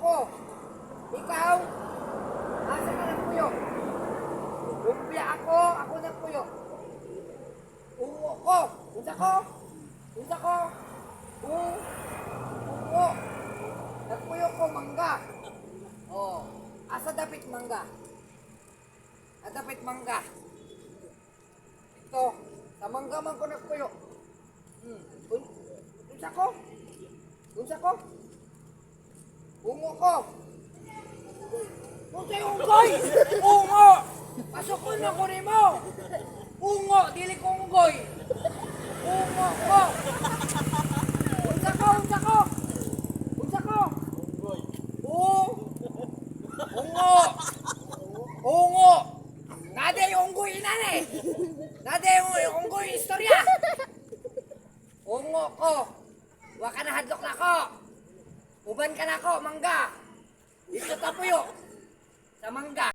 ko. Ikaw, asa ka ng puyo? Lumpia ako ng puyo. Ungo ko. Unsa ko? Unsa ko? Ungo. Nagpuyo ko mangga. Oh, asa dapit mangga? Dapit mangga. Ito, sa mangga man ko nagpuyo. Unsa ko? Unsa ko? Ungo ko. Unsa yung unggoy? Ungo! Pasukon na ko nimo. Ungo, dili ko unggoy. Ungo ko. Unsa ko? Unsa ko? Unsa ko? Unggoy. Ungo. Ungo. Nade yung unggoy inane. Nade yung unggoy istorya. Ungo ko. Wa ka na hadlok na ko. Uban ka na ko, mangga. Dito tapuyo. Sa mangga.